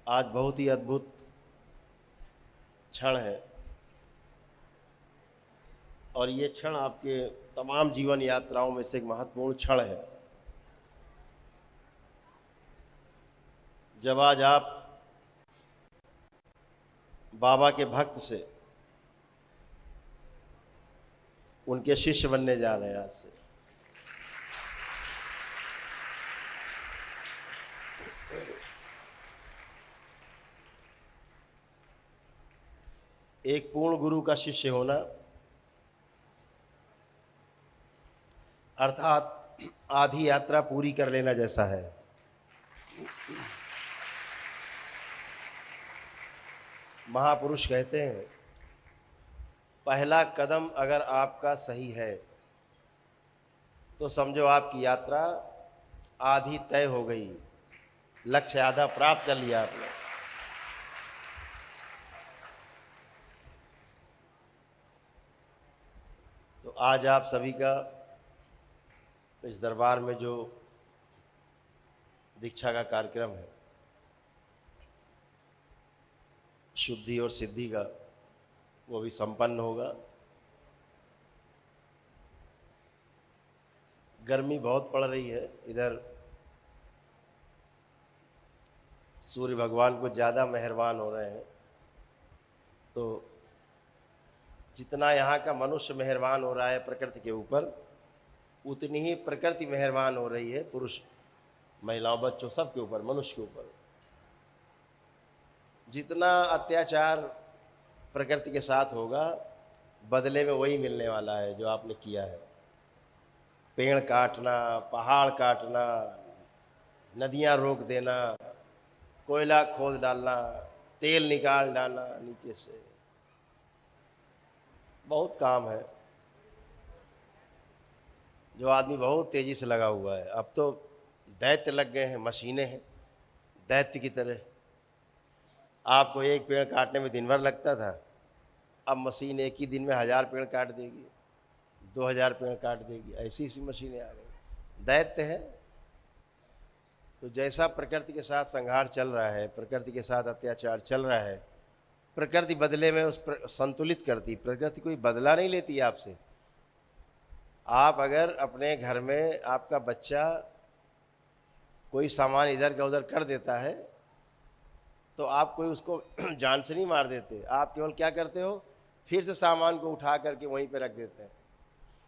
आज बहुत ही अद्भुत क्षण है और ये क्षण आपके तमाम जीवन यात्राओं में से एक महत्वपूर्ण क्षण है। जब आज आप बाबा के भक्त से उनके शिष्य बनने जा रहे हैं। आज से एक पूर्ण गुरु का शिष्य होना अर्थात आधी यात्रा पूरी कर लेना जैसा है। महापुरुष कहते हैं, पहला कदम अगर आपका सही है तो समझो आपकी यात्रा आधी तय हो गई, लक्ष्य आधा प्राप्त कर लिया आपने। तो आज आप सभी का इस दरबार में जो दीक्षा का कार्यक्रम है, शुद्धि और सिद्धि का, वो भी संपन्न होगा। गर्मी बहुत पड़ रही है इधर, सूर्य भगवान को ज़्यादा मेहरबान हो रहे हैं। तो जितना यहाँ का मनुष्य मेहरबान हो रहा है प्रकृति के ऊपर, उतनी ही प्रकृति मेहरबान हो रही है पुरुष, महिलाओं, बच्चों, सबके ऊपर, मनुष्य के ऊपर। जितना अत्याचार प्रकृति के साथ होगा, बदले में वही मिलने वाला है जो आपने किया है। पेड़ काटना, पहाड़ काटना, नदियाँ रोक देना, कोयला खोद डालना, तेल निकाल डालना नीचे से, बहुत काम है जो आदमी बहुत तेज़ी से लगा हुआ है। अब तो दैत्य लग गए हैं, मशीनें हैं दैत्य की तरह। आपको एक पेड़ काटने में दिन भर लगता था, अब मशीन एक ही दिन में 1000 पेड़ काट देगी, 2000 पेड़ काट देगी। ऐसी ऐसी मशीनें आ गई, दैत्य है। तो जैसा प्रकृति के साथ संघार चल रहा है, प्रकृति के साथ अत्याचार चल रहा है, प्रकृति बदले में उस संतुलित करती। प्रकृति कोई बदला नहीं लेती आपसे। आप अगर अपने घर में आपका बच्चा कोई सामान इधर का उधर कर देता है तो आप कोई उसको जान से नहीं मार देते, आप केवल क्या करते हो, फिर से सामान को उठा करके वहीं पे रख देते हैं।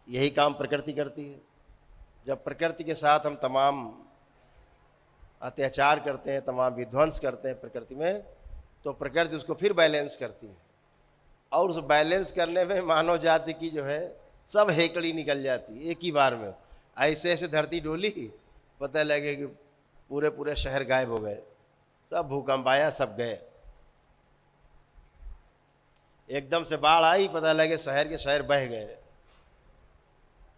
यही काम प्रकृति करती है। जब प्रकृति के साथ हम तमाम अत्याचार करते हैं, तमाम विध्वंस करते हैं प्रकृति में, तो प्रकृति उसको फिर बैलेंस करती है। और उस बैलेंस करने में मानव जाति की जो है सब हेकड़ी निकल जाती है एक ही बार में। ऐसे ऐसे धरती डोली, पता लगे कि पूरे पूरे शहर गायब हो गए, सब भूकंप आया, सब गए। एकदम से बाढ़ आई, पता लगे शहर के शहर बह गए।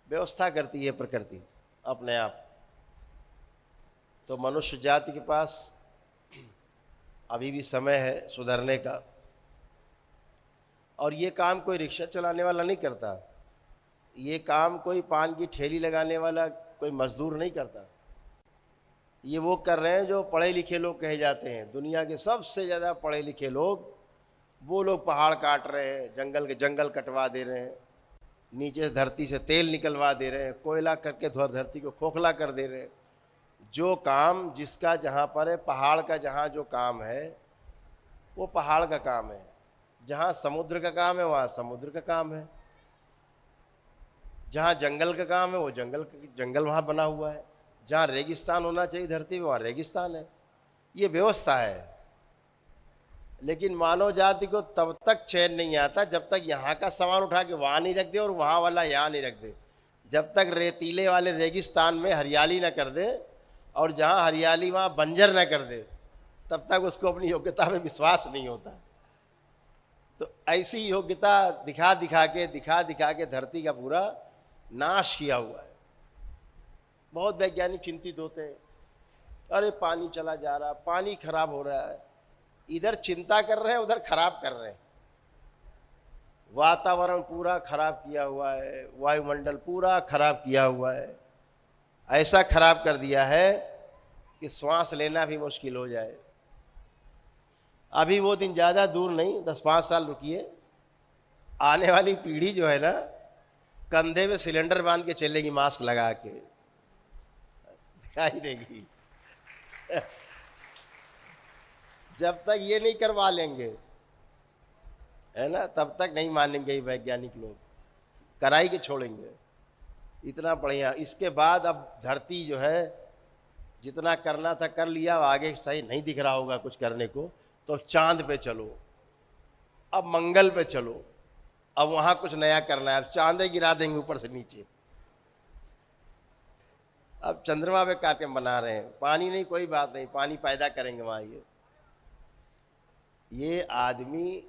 व्यवस्था करती है प्रकृति अपने आप। तो मनुष्य जाति के पास अभी भी समय है सुधरने का। और ये काम कोई रिक्शा चलाने वाला नहीं करता, ये काम कोई पान की ठेली लगाने वाला कोई मजदूर नहीं करता। ये वो कर रहे हैं जो पढ़े लिखे लोग कहे जाते हैं। दुनिया के सबसे ज़्यादा पढ़े लिखे लोग, वो लोग पहाड़ काट रहे हैं, जंगल कटवा दे रहे हैं, नीचे से धरती से तेल निकलवा दे रहे हैं, कोयला करके धरती को खोखला कर दे रहे हैं। जो काम जिसका जहाँ पर है, पहाड़ का जहाँ जो काम है वो पहाड़ का काम है, जहाँ समुद्र का काम है वहाँ समुद्र का काम है, जहाँ जंगल का काम है वो जंगल वहाँ बना हुआ है, जहाँ रेगिस्तान होना चाहिए धरती में वहाँ रेगिस्तान है। ये व्यवस्था है। लेकिन मानव जाति को तब तक चैन नहीं आता जब तक यहाँ का सामान उठा के वहाँ नहीं रख दे और वहाँ वाला यहाँ नहीं रख दे। जब तक रेतीले वाले रेगिस्तान में हरियाली न कर दे और जहाँ हरियाली वहाँ बंजर न कर दे, तब तक उसको अपनी योग्यता में विश्वास नहीं होता। तो ऐसी योग्यता दिखा दिखा के धरती का पूरा नाश किया हुआ है। बहुत वैज्ञानिक चिंतित होते हैं, अरे पानी चला जा रहा, पानी खराब हो रहा है। इधर चिंता कर रहे हैं, उधर खराब कर रहे हैं। वातावरण पूरा खराब किया हुआ है, वायुमंडल पूरा खराब किया हुआ है। ऐसा खराब कर दिया है कि श्वास लेना भी मुश्किल हो जाए। अभी वो दिन ज़्यादा दूर नहीं, 10-5 साल रुकिए, आने वाली पीढ़ी जो है ना, कंधे में सिलेंडर बांध के चलेगी, मास्क लगा के, दिखाई देगी। जब तक ये नहीं करवा लेंगे, है ना, तब तक नहीं मानेंगे ये वैज्ञानिक लोग, कराई के छोड़ेंगे। इतना बढ़िया। इसके बाद अब धरती जो है, जितना करना था कर लिया, आगे सही नहीं दिख रहा होगा कुछ करने को, तो चांद पे चलो, अब मंगल पे चलो, अब वहां कुछ नया करना है, अब चांदे गिरा देंगे ऊपर से नीचे। अब चंद्रमा पे कार्यक्रम बना रहे हैं, पानी नहीं, कोई बात नहीं, पानी पैदा करेंगे वहां। ये आदमी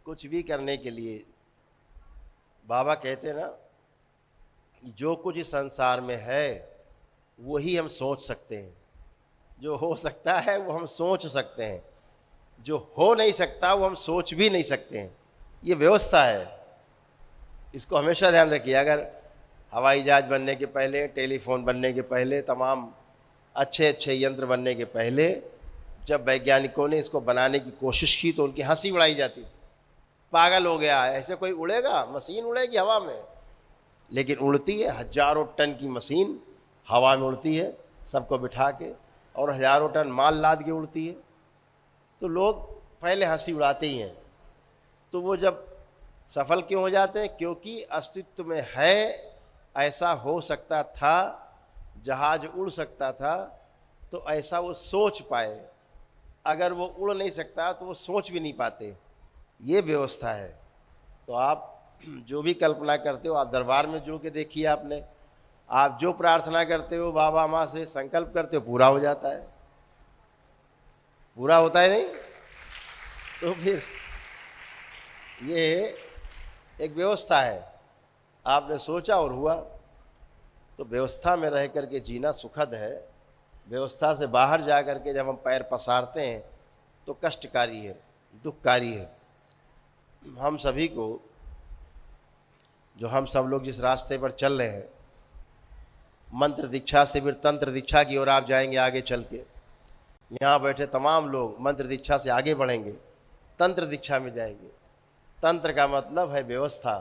कुछ भी करने के लिए, बाबा कहते ना, जो कुछ इस संसार में है वही हम सोच सकते हैं। जो हो सकता है वो हम सोच सकते हैं, जो हो नहीं सकता वो हम सोच भी नहीं सकते हैं। ये व्यवस्था है, इसको हमेशा ध्यान रखिए। अगर हवाई जहाज बनने के पहले, टेलीफोन बनने के पहले, तमाम अच्छे अच्छे यंत्र बनने के पहले, जब वैज्ञानिकों ने इसको बनाने की कोशिश की तो उनकी हंसी उड़ाई जाती थी। पागल हो गया है, ऐसे कोई उड़ेगा? मशीन उड़ेगी हवा में? लेकिन उड़ती है, हजारों टन की मशीन हवा में उड़ती है, सबको बिठा के, और हजारों टन माल लाद के उड़ती है। तो लोग पहले हंसी उड़ाते ही हैं। तो वो जब सफल क्यों हो जाते हैं? क्योंकि अस्तित्व में है, ऐसा हो सकता था, जहाज उड़ सकता था, तो ऐसा वो सोच पाए। अगर वो उड़ नहीं सकता तो वो सोच भी नहीं पाते। ये व्यवस्था है। तो आप जो भी कल्पना करते हो, आप दरबार में जुड़ के देखिए। आपने, आप जो प्रार्थना करते हो, बाबा माँ से संकल्प करते हो, पूरा हो जाता है। पूरा होता है नहीं? तो फिर ये एक व्यवस्था है। आपने सोचा और हुआ। तो व्यवस्था में रह करके जीना सुखद है। व्यवस्था से बाहर जा करके जब हम पैर पसारते हैं तो कष्टकारी है, दुखकारी है। हम सभी को, जो हम सब लोग जिस रास्ते पर चल रहे हैं, मंत्र दीक्षा से फिर तंत्र दीक्षा की ओर आप जाएंगे आगे चल के। यहाँ बैठे तमाम लोग मंत्र दीक्षा से आगे बढ़ेंगे, तंत्र दीक्षा में जाएंगे। तंत्र का मतलब है व्यवस्था।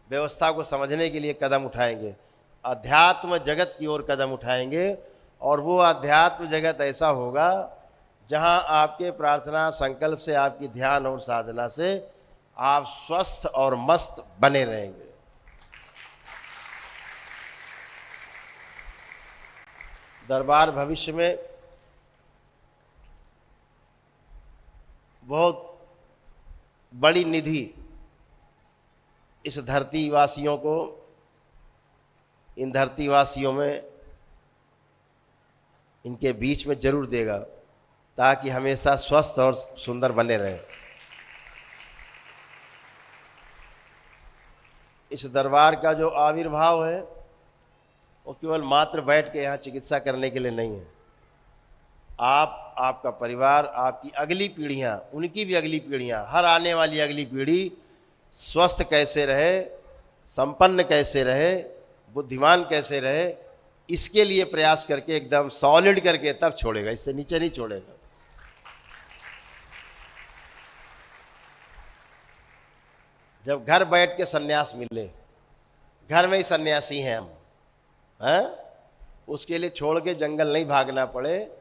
व्यवस्था को समझने के लिए कदम उठाएंगे, अध्यात्म जगत की ओर कदम उठाएंगे। और वो अध्यात्म जगत ऐसा होगा जहाँ आपके प्रार्थना संकल्प से, आपकी ध्यान और साधना से आप स्वस्थ और मस्त बने रहेंगे। दरबार भविष्य में बहुत बड़ी निधि इस धरती वासियों को, इन धरती वासियों में, इनके बीच में जरूर देगा, ताकि हमेशा स्वस्थ और सुंदर बने रहें। इस दरबार का जो आविर्भाव है वो केवल मात्र बैठ के यहाँ चिकित्सा करने के लिए नहीं है। आप, आपका परिवार, आपकी अगली पीढ़ियाँ, उनकी भी अगली पीढ़ियाँ, हर आने वाली अगली पीढ़ी स्वस्थ कैसे रहे, संपन्न कैसे रहे, बुद्धिमान कैसे रहे, इसके लिए प्रयास करके एकदम सॉलिड करके तब छोड़ेगा, इससे नीचे नहीं छोड़ेगा। जब घर बैठ के सन्यास मिले, घर में ही सन्यासी हैं हम, हैं, उसके लिए छोड़ के जंगल नहीं भागना पड़े,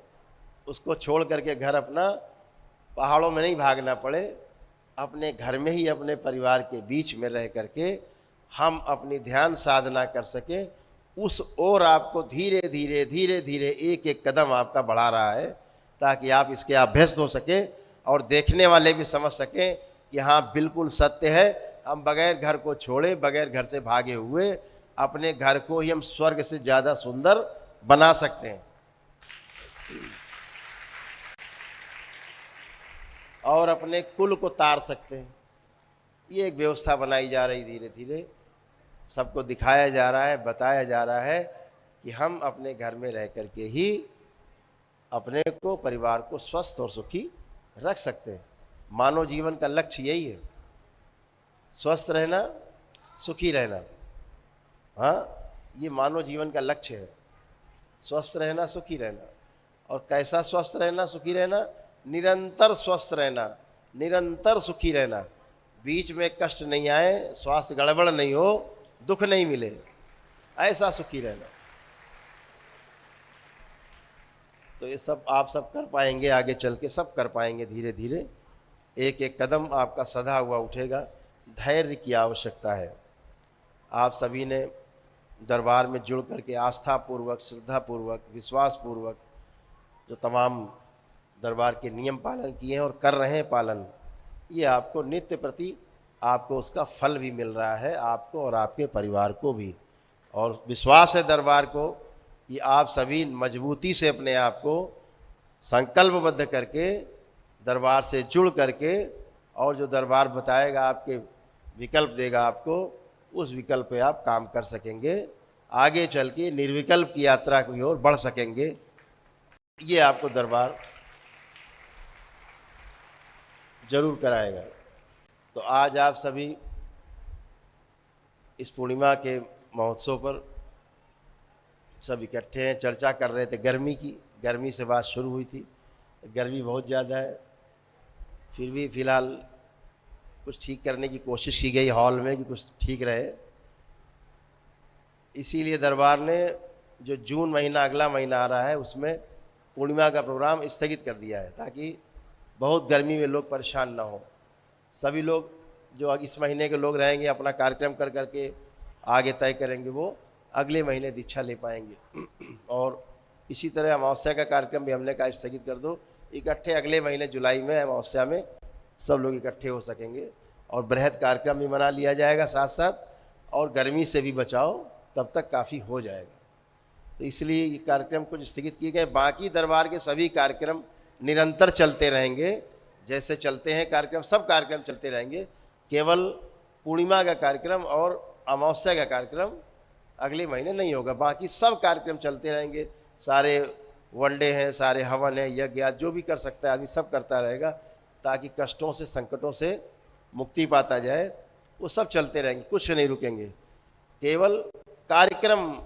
उसको छोड़ करके घर अपना पहाड़ों में नहीं भागना पड़े, अपने घर में ही अपने परिवार के बीच में रह करके हम अपनी ध्यान साधना कर सके, उस ओर आपको धीरे धीरे धीरे धीरे एक एक कदम आपका बढ़ा रहा है, ताकि आप इसके अभ्यस्त हो सके और देखने वाले भी समझ सकें कि हाँ बिल्कुल सत्य है। हम बगैर घर को छोड़े, बगैर घर से भागे हुए अपने घर को ही हम स्वर्ग से ज़्यादा सुंदर बना सकते हैं। और अपने कुल को तार सकते हैं। ये एक व्यवस्था बनाई जा रही, धीरे धीरे सबको दिखाया जा रहा है, बताया जा रहा है कि हम अपने घर में रह करके ही अपने को, परिवार को स्वस्थ और सुखी रख सकते हैं। मानव जीवन का लक्ष्य यही है, स्वस्थ रहना, सुखी रहना। हाँ, ये मानव जीवन का लक्ष्य है, स्वस्थ रहना, सुखी रहना। और कैसा स्वस्थ रहना, सुखी रहना? निरंतर स्वस्थ रहना, निरंतर सुखी रहना, बीच में कष्ट नहीं आए, स्वास्थ्य गड़बड़ नहीं हो, दुख नहीं मिले, ऐसा सुखी रहना। तो ये सब आप सब कर पाएंगे, आगे चल के सब कर पाएंगे। धीरे धीरे एक एक कदम आपका सधा हुआ उठेगा। धैर्य की आवश्यकता है। आप सभी ने दरबार में जुड़ करके आस्थापूर्वक, श्रद्धापूर्वक, विश्वासपूर्वक जो तमाम दरबार के नियम पालन किए हैं और कर रहे हैं पालन, ये आपको नित्य प्रति आपको उसका फल भी मिल रहा है, आपको और आपके परिवार को भी। और विश्वास है दरबार को कि आप सभी मजबूती से अपने आप को संकल्पबद्ध करके दरबार से जुड़ करके, और जो दरबार बताएगा, आपके विकल्प देगा आपको, उस विकल्प पे आप काम कर सकेंगे, आगे चल के निर्विकल्प की यात्रा की ओर बढ़ सकेंगे। ये आपको दरबार जरूर कराएगा। तो आज आप सभी इस पूर्णिमा के महोत्सव पर सब इकट्ठे हैं। चर्चा कर रहे थे गर्मी की, गर्मी से बात शुरू हुई थी। गर्मी बहुत ज़्यादा है, फिर भी फ़िलहाल कुछ ठीक करने की कोशिश की गई हॉल में कि कुछ ठीक रहे। इसीलिए दरबार ने जो जून महीना, अगला महीना आ रहा है, उसमें पूर्णिमा का प्रोग्राम स्थगित कर दिया है, ताकि बहुत गर्मी में लोग परेशान ना हो। सभी लोग जो इस महीने के लोग रहेंगे, अपना कार्यक्रम कर करके आगे तय करेंगे, वो अगले महीने दीक्षा ले पाएंगे। और इसी तरह अमावस्या का कार्यक्रम भी हमने कहा स्थगित कर दो, इकट्ठे अगले महीने जुलाई में अमावस्या में सब लोग इकट्ठे हो सकेंगे और बृहद कार्यक्रम भी मना लिया जाएगा साथ साथ, और गर्मी से भी बचाओ तब तक काफ़ी हो जाएगा। तो इसलिए ये कार्यक्रम कुछ स्थगित किए गए। बाकी दरबार के सभी कार्यक्रम निरंतर चलते रहेंगे, जैसे चलते हैं कार्यक्रम, सब कार्यक्रम चलते रहेंगे। केवल पूर्णिमा का कार्यक्रम और अमावस्या का कार्यक्रम अगले महीने नहीं होगा, बाकी सब कार्यक्रम चलते रहेंगे। सारे वनडे हैं, सारे हवन हैं, यज्ञ, जो भी कर सकता है आदमी सब करता रहेगा, ताकि कष्टों से, संकटों से मुक्ति पाता जाए। वो सब चलते रहेंगे, कुछ नहीं रुकेंगे। केवल कार्यक्रम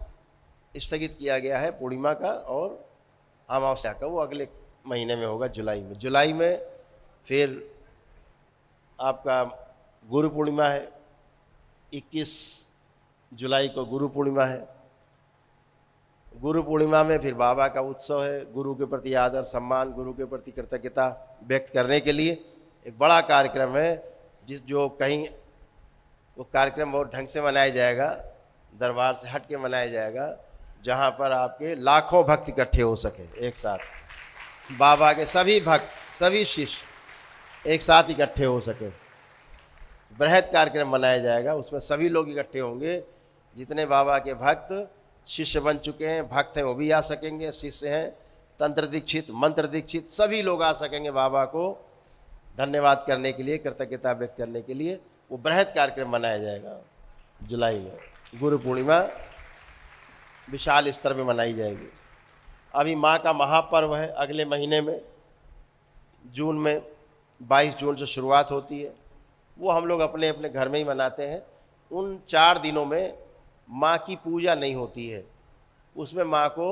स्थगित किया गया है पूर्णिमा का और अमावस्या का, वो अगले महीने में होगा, जुलाई में। जुलाई में फिर आपका गुरु पूर्णिमा है, 21 जुलाई को गुरु पूर्णिमा है। गुरु पूर्णिमा में फिर बाबा का उत्सव है। गुरु के प्रति आदर, सम्मान, गुरु के प्रति कृतज्ञता व्यक्त करने के लिए एक बड़ा कार्यक्रम है, जो कहीं वो कार्यक्रम बहुत ढंग से मनाया जाएगा, दरबार से हट के मनाया जाएगा, जहाँ पर आपके लाखों भक्त इकट्ठे हो सके एक साथ। बाबा के सभी भक्त, सभी शिष्य एक साथ इकट्ठे हो सके, बृहद कार्यक्रम मनाया जाएगा। उसमें सभी लोग इकट्ठे होंगे, जितने बाबा के भक्त शिष्य बन चुके हैं, भक्त हैं, वो भी आ सकेंगे, शिष्य हैं, तंत्र दीक्षित, मंत्र दीक्षित, सभी लोग आ सकेंगे बाबा को धन्यवाद करने के लिए, कृतज्ञता व्यक्त करने के लिए। वो बृहद कार्यक्रम मनाया जाएगा जुलाई में। गुरु पूर्णिमा विशाल स्तर में मनाई जाएगी। अभी माँ का महापर्व है अगले महीने में, जून में 22 जून से शुरुआत होती है। वो हम लोग अपने अपने घर में ही मनाते हैं। उन 4 दिनों में माँ की पूजा नहीं होती है। उसमें माँ को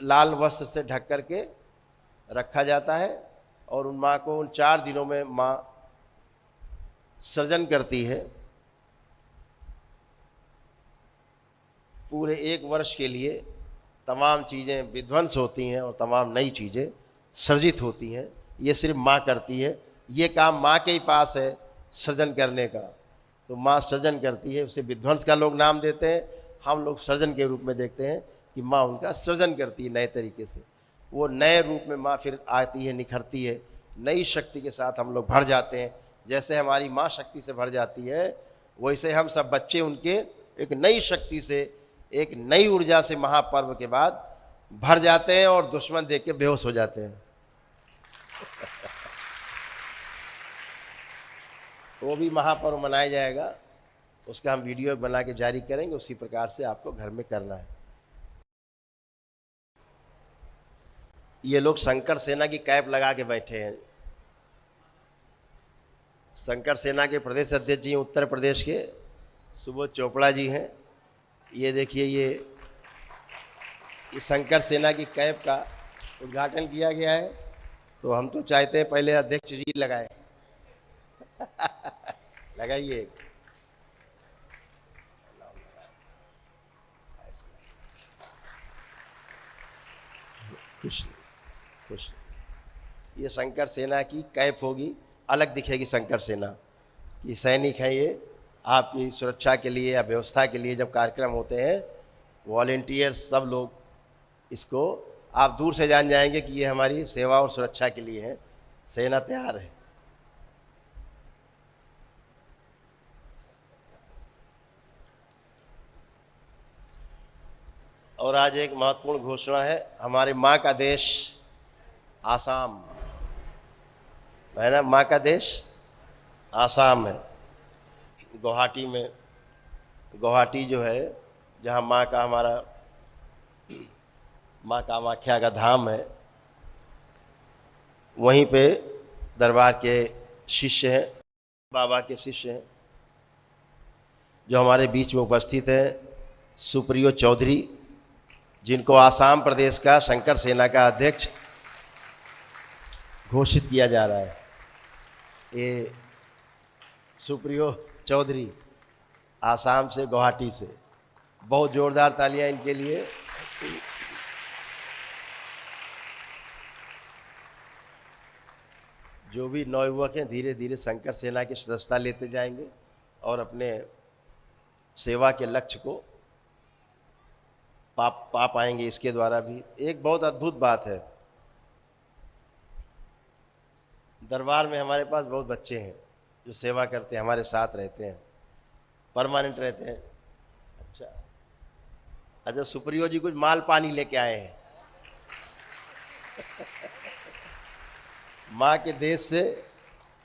लाल वस्त्र से ढक करके रखा जाता है, और उन माँ को उन 4 दिनों में माँ सृजन करती है। पूरे 1 वर्ष के लिए तमाम चीज़ें विध्वंस होती हैं और तमाम नई चीज़ें सृजित होती हैं। ये सिर्फ माँ करती है, ये काम माँ के ही पास है सृजन करने का। तो माँ सृजन करती है, उसे विध्वंस का लोग नाम देते हैं, हम लोग सृजन के रूप में देखते हैं कि माँ उनका सृजन करती है नए तरीके से। वो नए रूप में माँ फिर आती है, निखरती है, नई शक्ति के साथ हम लोग भर जाते हैं। जैसे हमारी माँ शक्ति से भर जाती है, वैसे हम सब बच्चे उनके एक नई शक्ति से, एक नई ऊर्जा से महापर्व के बाद भर जाते हैं, और दुश्मन देख के बेहोश हो जाते हैं। वो भी महापर्व मनाया जाएगा, उसका हम वीडियो बना के जारी करेंगे। उसी प्रकार से आपको घर में करना है। ये लोग शंकर सेना की कैप लगा के बैठे हैं। शंकर सेना के प्रदेश अध्यक्ष जी उत्तर प्रदेश के सुबोध चोपड़ा जी हैं। ये देखिए, ये शंकर सेना की कैप का उद्घाटन किया गया है। तो हम तो चाहते हैं पहले अध्यक्ष जी लगाए। लगाइए। खुश खुश। ये शंकर सेना की कैफ होगी, अलग दिखेगी शंकर सेना कि सैनिक हैं ये, आपकी सुरक्षा के लिए या व्यवस्था के लिए जब कार्यक्रम होते हैं, वॉलेंटियर्स सब लोग, इसको आप दूर से जान जाएंगे कि ये हमारी सेवा और सुरक्षा के लिए है। सेना तैयार है। और आज एक महत्वपूर्ण घोषणा है, हमारे माँ का देश आसाम है ना, माँ का देश आसाम है। गुवाहाटी में, गुवाहाटी जो है जहाँ माँ का, हमारा माँ कामाख्या का धाम है, वहीं पे दरबार के शिष्य हैं, बाबा के शिष्य हैं, जो हमारे बीच में उपस्थित हैं, सुप्रियो चौधरी, जिनको आसाम प्रदेश का शंकर सेना का अध्यक्ष घोषित किया जा रहा है। ये सुप्रियो चौधरी आसाम से, गुवाहाटी से, बहुत जोरदार तालियां इनके लिए। जो भी नवयुवक हैं धीरे धीरे शंकर सेना की सदस्यता लेते जाएंगे और अपने सेवा के लक्ष्य को पा पाएंगे। इसके द्वारा भी एक बहुत अद्भुत बात है, दरबार में हमारे पास बहुत बच्चे हैं जो सेवा करते हैं, हमारे साथ रहते हैं, परमानेंट रहते हैं। अच्छा, सुप्रियो जी कुछ माल पानी लेके आए हैं माँ के देश से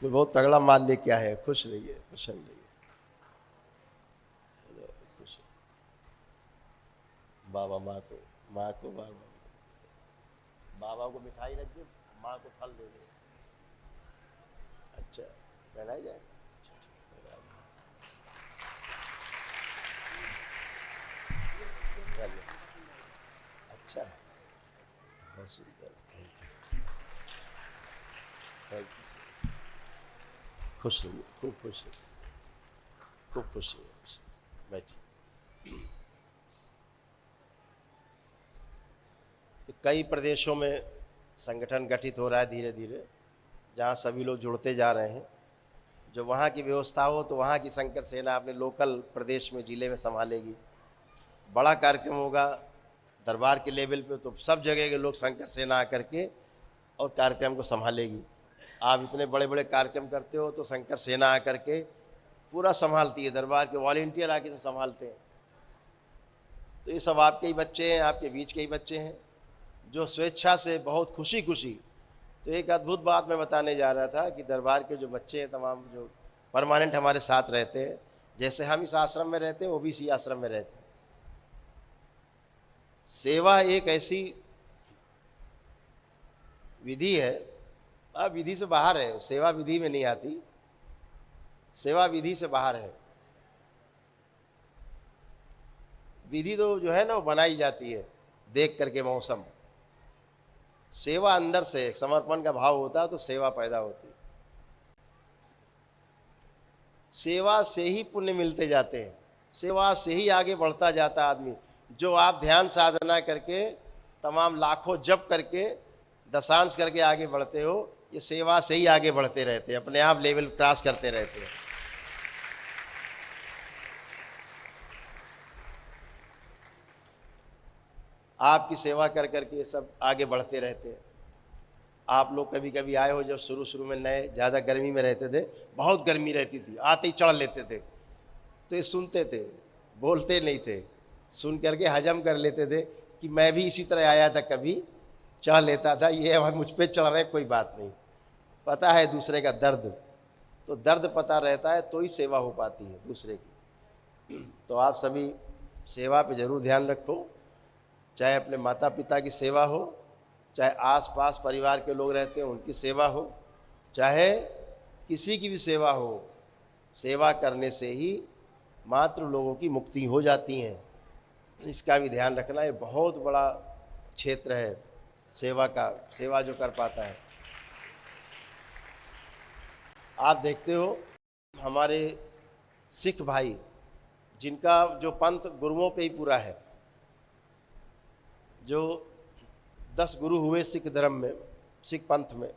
कोई बहुत तगड़ा माल लेके आए हैं। खुश रहिए, खुश रहिए। खुश बाबा, माँ को बाबा को मिठाई रख दे, माँ को फल दे दे। अच्छा, पहनाई जाए। अच्छा है, बहुत सुंदर। Thank you. खुश रहिए, खूब खुश रहिए, खूब खुश रहिए। बैठिए। तो कई प्रदेशों में संगठन गठित हो रहा है धीरे धीरे, जहाँ सभी लोग जुड़ते जा रहे हैं। जो वहाँ की व्यवस्था हो तो वहाँ की शंकर सेना अपने लोकल प्रदेश में, जिले में संभालेगी। बड़ा कार्यक्रम होगा दरबार के लेवल पे तो सब जगह के लोग शंकर सेना आकर के और कार्यक्रम को संभालेगी। आप इतने बड़े बड़े कार्यक्रम करते हो तो शंकर सेना आकर के पूरा संभालती है, दरबार के वॉलेंटियर आके तो संभालते हैं। तो ये सब आपके ही बच्चे हैं, आपके बीच के ही बच्चे हैं, जो स्वेच्छा से बहुत खुशी खुशी। तो एक अद्भुत बात मैं बताने जा रहा था कि दरबार के जो बच्चे हैं तमाम, जो परमानेंट हमारे साथ रहते हैं, जैसे हम इस आश्रम में रहते हैं वो भी इसी आश्रम में रहते हैं। सेवा एक ऐसी विधि है, अब विधि से बाहर है, सेवा विधि में नहीं आती, सेवा विधि से बाहर है। विधि तो जो है ना वो बनाई जाती है देख करके मौसम। सेवा अंदर से समर्पण का भाव होता है तो सेवा पैदा होती है। सेवा से ही पुण्य मिलते जाते हैं, सेवा से ही आगे बढ़ता जाता आदमी। जो आप ध्यान साधना करके तमाम लाखों जप करके दशांश करके आगे बढ़ते हो, ये सेवा से ही आगे बढ़ते रहते हैं, अपने आप लेवल क्रॉस करते रहते हैं। आपकी सेवा कर करके ये सब आगे बढ़ते रहते हैं। आप लोग कभी कभी आए हो, जब शुरू शुरू में नए, ज़्यादा गर्मी में रहते थे, बहुत गर्मी रहती थी, आते ही चढ़ लेते थे, तो ये सुनते थे, बोलते नहीं थे, सुन करके हजम कर लेते थे कि मैं भी इसी तरह आया था, कभी चढ़ लेता था, ये अब मुझ पर चढ़ रहे, कोई बात नहीं। पता है दूसरे का दर्द, तो दर्द पता रहता है तो ही सेवा हो पाती है दूसरे की। तो आप सभी सेवा पे ज़रूर ध्यान रखो, चाहे अपने माता पिता की सेवा हो, चाहे आसपास परिवार के लोग रहते हैं उनकी सेवा हो, चाहे किसी की भी सेवा हो। सेवा करने से ही मात्र लोगों की मुक्ति हो जाती है, इसका भी ध्यान रखना। ये बहुत बड़ा क्षेत्र है सेवा का, सेवा जो कर पाता है। आप देखते हो हमारे सिख भाई जिनका जो पंथ गुरुओं पे ही पूरा है, जो 10 गुरु हुए सिख धर्म में, सिख पंथ में,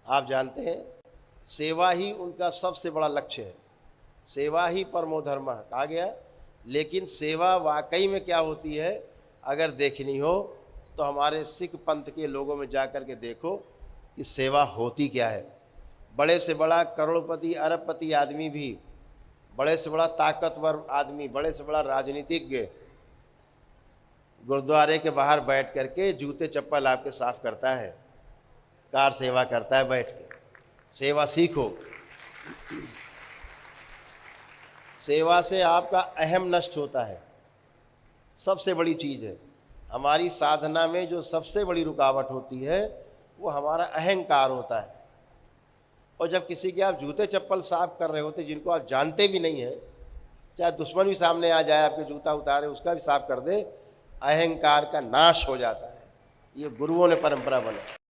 आप जानते हैं सेवा ही उनका सबसे बड़ा लक्ष्य है। सेवा ही परमो धर्म कहा गया। लेकिन सेवा वाकई में क्या होती है अगर देखनी हो तो हमारे सिख पंथ के लोगों में जा कर के देखो कि सेवा होती क्या है। बड़े से बड़ा करोड़पति अरबपति आदमी भी, बड़े से बड़ा ताकतवर आदमी, बड़े से बड़ा राजनीतिज्ञ गुरुद्वारे के बाहर बैठ करके जूते चप्पल आपके साफ करता है, कार सेवा करता है बैठ के। सेवा सीखो। सेवा से आपका अहम नष्ट होता है, सबसे बड़ी चीज़ है। हमारी साधना में जो सबसे बड़ी रुकावट होती है वो हमारा अहंकार होता है। और जब किसी के आप जूते चप्पल साफ कर रहे होते जिनको आप जानते भी नहीं हैं, चाहे दुश्मन भी सामने आ जाए आपके जूता उतारे उसका भी साफ कर दे, अहंकार का नाश हो जाता है। ये गुरुओं ने परंपरा बनाई।